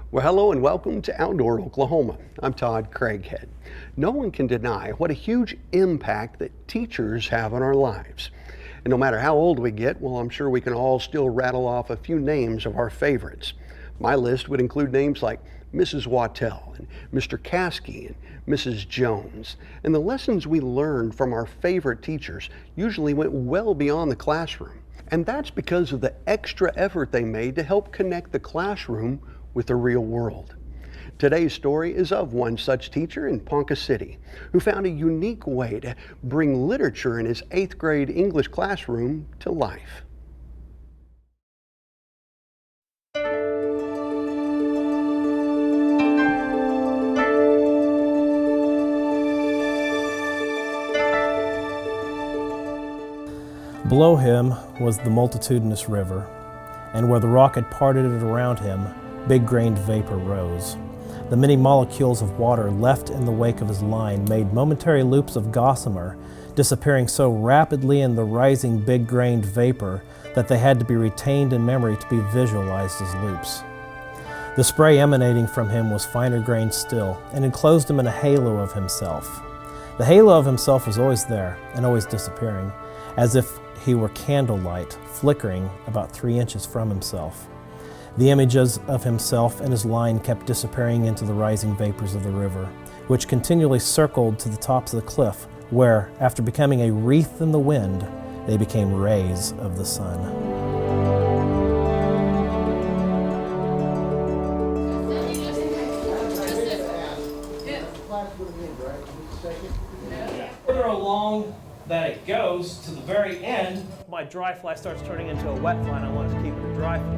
Well, hello and welcome to Outdoor Oklahoma. I'm Todd Craighead. No one can deny what a huge impact that teachers have on our lives. And no matter how old we get, well, I'm sure we can all still rattle off a few names of our favorites. My list would include names like Mrs. Wattell and Mr. Caskey and Mrs. Jones. And the lessons we learned from our favorite teachers usually went well beyond the classroom. And that's because of the extra effort they made to help connect the classroom with the real world. Today's story is of one such teacher in Ponca City who found a unique way to bring literature in his 8th grade English classroom to life. Below him was the multitudinous river, and where the rock had parted it around him, big-grained vapor rose. The many molecules of water left in the wake of his line made momentary loops of gossamer, disappearing so rapidly in the rising big-grained vapor that they had to be retained in memory to be visualized as loops. The spray emanating from him was finer-grained still, and enclosed him in a halo of himself. The halo of himself was always there, and always disappearing, as if he were candlelight, flickering about 3 inches from himself. The images of himself and his line kept disappearing into the rising vapors of the river, which continually circled to the tops of the cliff, where, after becoming a wreath in the wind, they became rays of the sun. Further along that it goes to the very end, my dry fly starts turning into a wet fly, and I want to keep it a dry fly.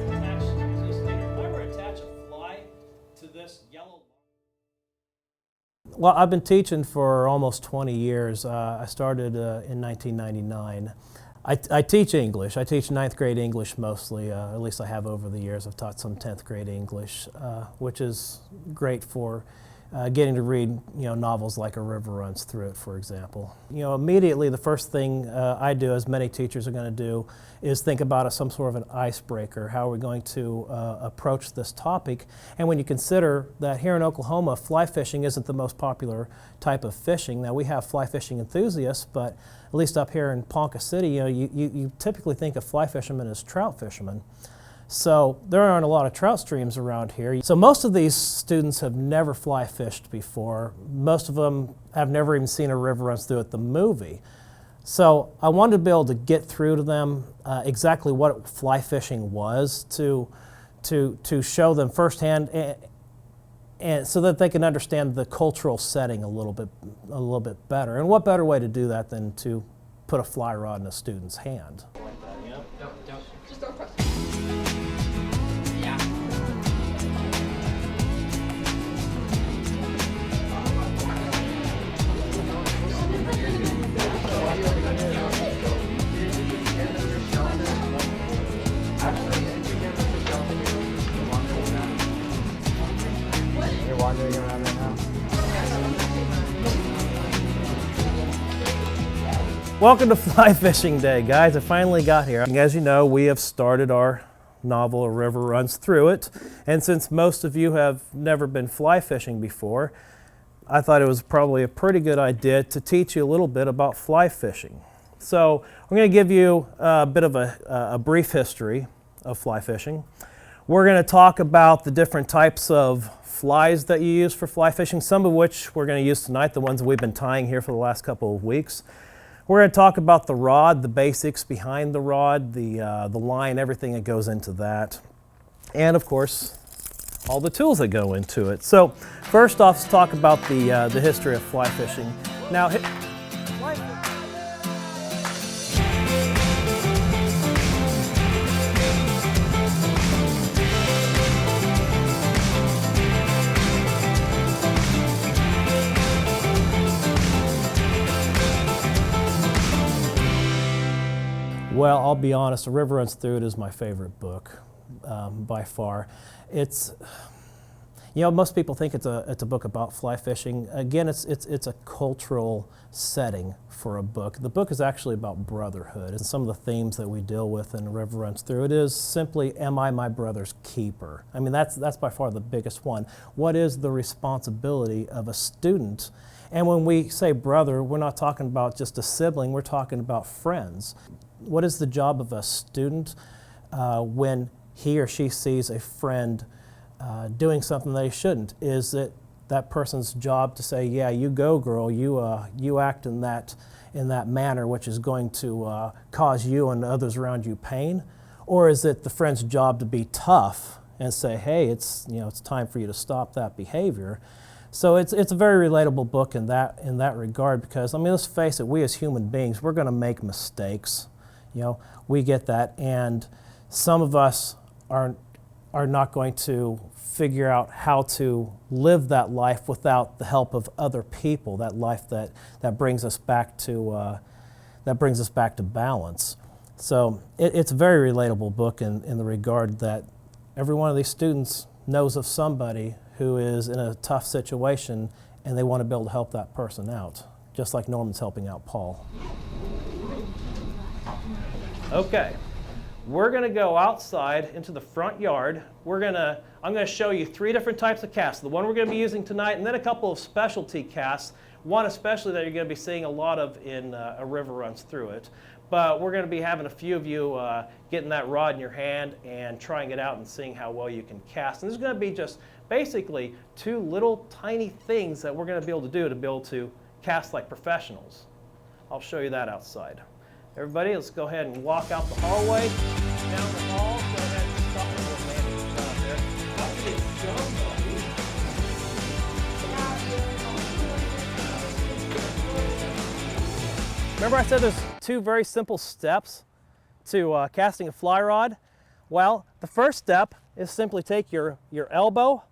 It's attached to this leader. If I were to attach a fly to this yellow... Well, I've been teaching for almost 20 years. I started in 1999. I teach English. I teach 9th grade English mostly, at least I have over the years. I've taught some 10th grade English, which is great for getting to read, novels like A River Runs Through It, for example. Immediately the first thing I do, as many teachers are going to do, is think about some sort of an icebreaker. How are we going to approach this topic? And when you consider that here in Oklahoma, fly fishing isn't the most popular type of fishing. Now, we have fly fishing enthusiasts, but at least up here in Ponca City, you typically think of fly fishermen as trout fishermen. So there aren't a lot of trout streams around here. So most of these students have never fly fished before. Most of them have never even seen A River Runs Through It, the movie. So I wanted to be able to get through to them exactly what fly fishing was, to show them firsthand, and so that they can understand the cultural setting a little bit better. And what better way to do that than to put a fly rod in a student's hand? Just don't cross. You're wandering around right now. Welcome to Fly Fishing Day, guys. I finally got here. As you know, we have started our novel, A River Runs Through It. And since most of you have never been fly fishing before, I thought it was probably a pretty good idea to teach you a little bit about fly fishing. So I'm going to give you a bit of a brief history of fly fishing. We're going to talk about the different types of flies that you use for fly fishing, some of which we're going to use tonight, the ones that we've been tying here for the last couple of weeks. We're going to talk about the rod, the basics behind the rod, the line, everything that goes into that, and of course, all the tools that go into it. So first off, let's talk about the history of fly fishing. Now, well, I'll be honest, A River Runs Through It is my favorite book by far. You know, most people think it's a book about fly fishing. Again, it's a cultural setting for a book. The book is actually about brotherhood, and some of the themes that we deal with in The River Runs Through It is simply, am I my brother's keeper? I mean, that's by far the biggest one. What is the responsibility of a student? And when we say brother, we're not talking about just a sibling, we're talking about friends. What is the job of a student when he or she sees a friend doing something they shouldn't? Is it that person's job to say, yeah, you go girl, you act in that manner which is going to cause you and others around you pain? Or is it the friend's job to be tough and say, hey, it's time for you to stop that behavior? So it's a very relatable book in that regard, because I mean, let's face it, we as human beings, we're going to make mistakes. We get that, and some of us are not going to figure out how to live that life without the help of other people, that life that brings us back to balance. So it's a very relatable book in the regard that every one of these students knows of somebody who is in a tough situation and they want to be able to help that person out, just like Norman's helping out Paul. Okay. We're going to go outside into the front yard. I'm going to show you 3 different types of casts. The one we're going to be using tonight, and then a couple of specialty casts. One especially that you're going to be seeing a lot of in A River Runs Through It. But we're going to be having a few of you getting that rod in your hand and trying it out and seeing how well you can cast. And there's going to be just basically 2 little tiny things that we're going to be able to cast like professionals. I'll show you that outside. Everybody, let's go ahead and walk out the hallway, down the hall. Go ahead and stop the little landing shot there. Remember I said there's 2 very simple steps to casting a fly rod? Well, the first step is simply take your elbow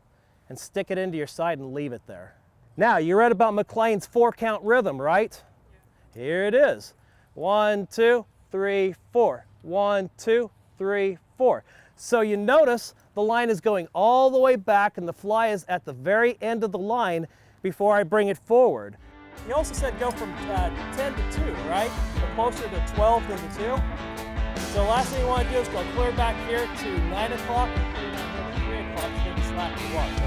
and stick it into your side and leave it there. Now, you read about McLean's 4-count rhythm, right? Yeah. Here it is. 1, 2, 3, 4. 1, 2, 3, 4. So you notice the line is going all the way back and the fly is at the very end of the line before I bring it forward. You also said go from 10 to 2, right? But closer to 12 than to 2. So last thing you want to do is go clear back here to 9 o'clock and clear down here to 3 o'clock so you can slap the water.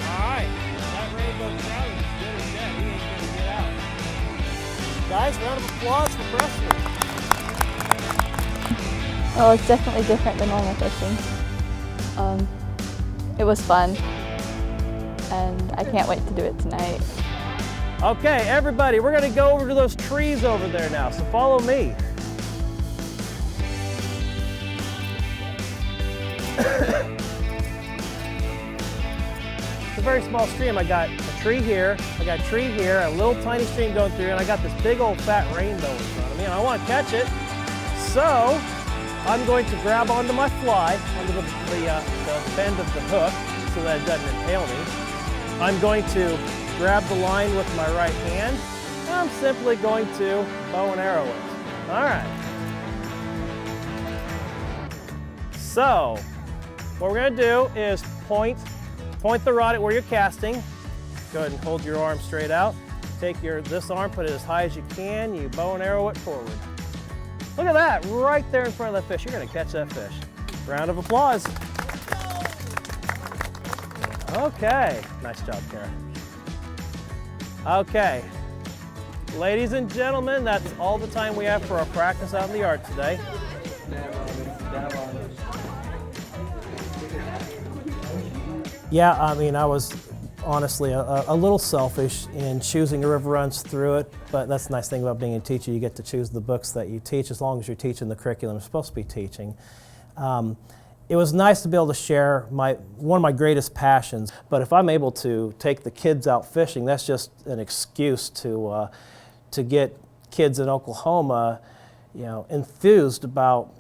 All right, that rainbow trout is good as dead. He ain't going to get out. Guys, round of applause for Preston. Well, it's definitely different than normal fishing. It was fun, and I can't wait to do it tonight. Okay, everybody, we're going to go over to those trees over there now, so follow me. It's a very small stream. I got a tree here, a little tiny stream going through, and I got this big old fat rainbow in front of me, and I want to catch it. So I'm going to grab onto my fly, onto the bend of the hook, so that it doesn't impale me. I'm going to grab the line with my right hand, and I'm simply going to bow and arrow it. All right. So what we're going to do is point the rod at where you're casting. Go ahead and hold your arm straight out. Take this arm, put it as high as you can. You bow and arrow it forward. Look at that, right there in front of that fish. You're going to catch that fish. Round of applause. Okay, nice job, Kara. Okay, ladies and gentlemen, that's all the time we have for our practice out in the yard today. Yeah, I mean, I was honestly a little selfish in choosing A River Runs Through It, but that's the nice thing about being a teacher. You get to choose the books that you teach as long as you're teaching the curriculum you're supposed to be teaching. It was nice to be able to share one of my greatest passions, but if I'm able to take the kids out fishing, that's just an excuse to get kids in Oklahoma, enthused about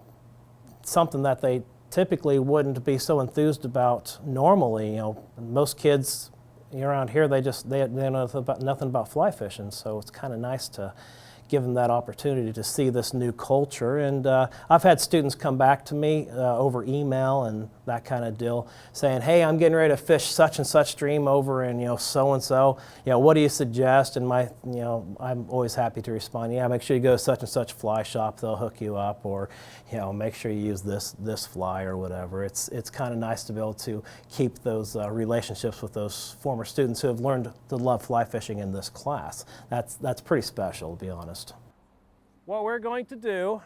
something that they typically wouldn't be so enthused about normally. Most kids around here, they know nothing about fly fishing, so it's kind of nice to give them that opportunity to see this new culture. And I've had students come back to me over email, and that kind of deal, saying, hey, I'm getting ready to fish such and such stream over in, so and so. What do you suggest? And I'm always happy to respond, yeah, make sure you go to such and such fly shop, they'll hook you up, or make sure you use this fly or whatever. It's kind of nice to be able to keep those relationships with those former students who have learned to love fly fishing in this class. That's pretty special, to be honest. What we're going to do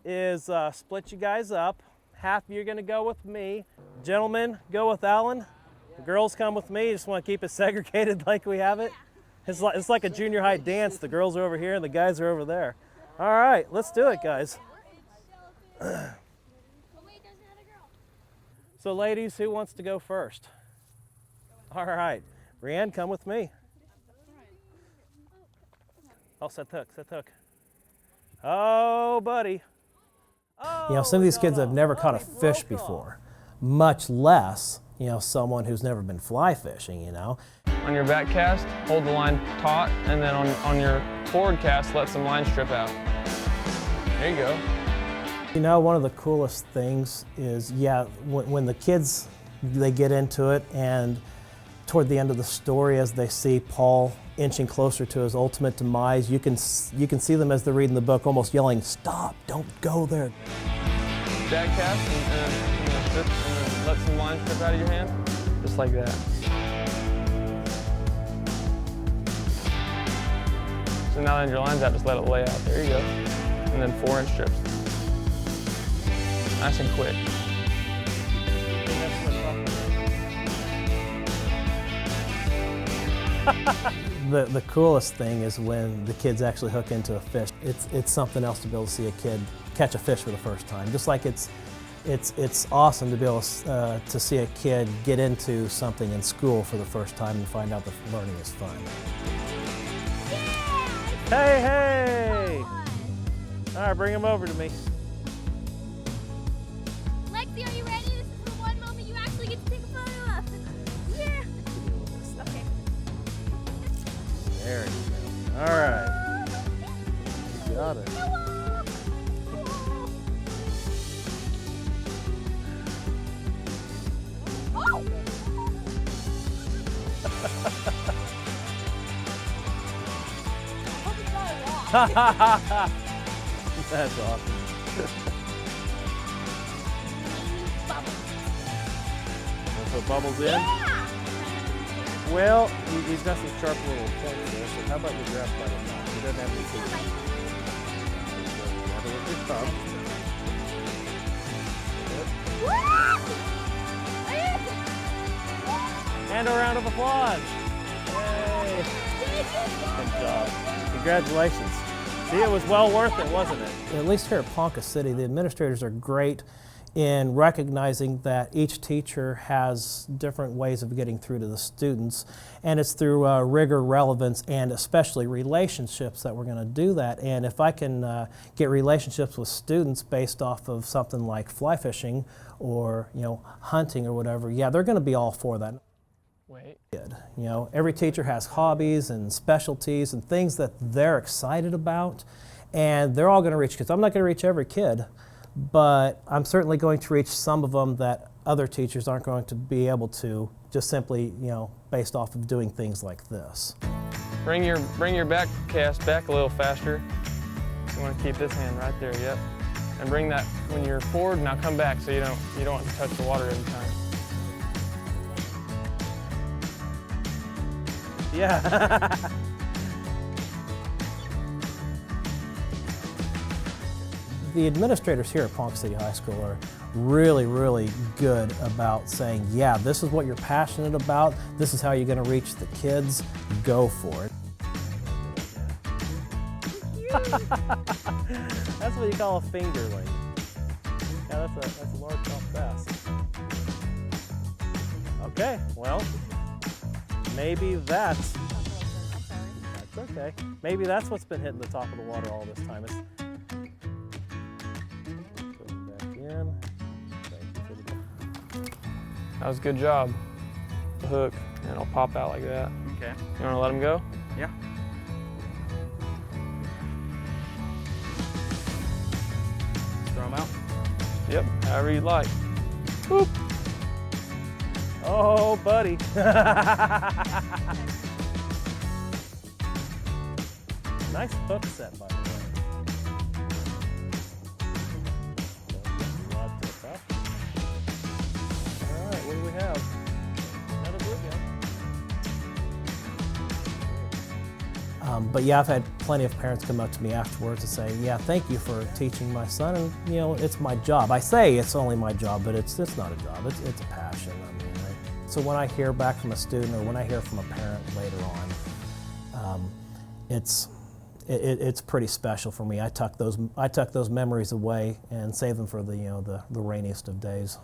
is split you guys up. Half of you are going to go with me. Gentlemen, go with Alan. The girls come with me. Just want to keep it segregated like we have it. It's like a junior high dance. The girls are over here and the guys are over there. All right, let's do it, guys. So ladies, who wants to go first? All right, Brianne, come with me. Oh, set the hook, set the hook. Oh, buddy. Some of these kids have never caught a fish before, much less, someone who's never been fly fishing, On your back cast, hold the line taut, and then on your forward cast, let some line strip out. There you go. One of the coolest things is, when the kids, they get into it, and toward the end of the story, as they see Paul inching closer to his ultimate demise, you can see them as they're reading the book almost yelling, stop, don't go there. Back cast and let some line strip out of your hand, just like that. So now that your line's out, just let it lay out. There you go. And then 4-inch strips. Nice and quick. The coolest thing is when the kids actually hook into a fish. It's something else to be able to see a kid catch a fish for the first time. Just like it's awesome to be able to see a kid get into something in school for the first time and find out that learning is fun. Hey, hey! All right, bring him over to me. Lexi, are you ready? This is the one moment you actually get to take a photo of. Yeah. Okay. There you go. All right. You got it. That's awesome. Put bubbles in. Yeah. Well, he's got some sharp little points there, so how about you grab by the mouth? He doesn't have any teeth. Grab it with your thumb. And a round of applause. Yay. Good job. Congratulations. See, it was well worth it, wasn't it? At least here at Ponca City, the administrators are great in recognizing that each teacher has different ways of getting through to the students, and it's through rigor, relevance, and especially relationships that we're going to do that. And if I can get relationships with students based off of something like fly fishing or hunting or whatever, yeah, they're going to be all for that. Wait. Every teacher has hobbies and specialties and things that they're excited about, and they're all going to reach kids. I'm not going to reach every kid, but I'm certainly going to reach some of them that other teachers aren't going to be able to, just simply, based off of doing things like this. Bring your back cast back a little faster. You want to keep this hand right there, yep. And bring that when you're forward. Now come back so you don't want to touch the water every time. Yeah. The administrators here at Ponca City High School are really, really good about saying, yeah, this is what you're passionate about, this is how you're going to reach the kids, go for it. That's what you call a fingerling. Yeah, that's a largemouth bass. Okay, well, maybe that's okay. Maybe that's what's been hitting the top of the water all this time. That was a good job. The hook, and it'll pop out like that. Okay. You want to let him go? Yeah. Throw them out? Yep, however you like. Whoop. Oh, buddy. Nice hook set, by the way. Rod tip up. All right, what do we have? Another bluegill. But yeah, I've had plenty of parents come up to me afterwards and say, yeah, thank you for teaching my son, and you know, it's my job. I say it's only my job, but it's not a job, it's a passion. I mean, so when I hear back from a student or when I hear from a parent later on, it's pretty special for me. I tuck those memories away and save them for the rainiest of days.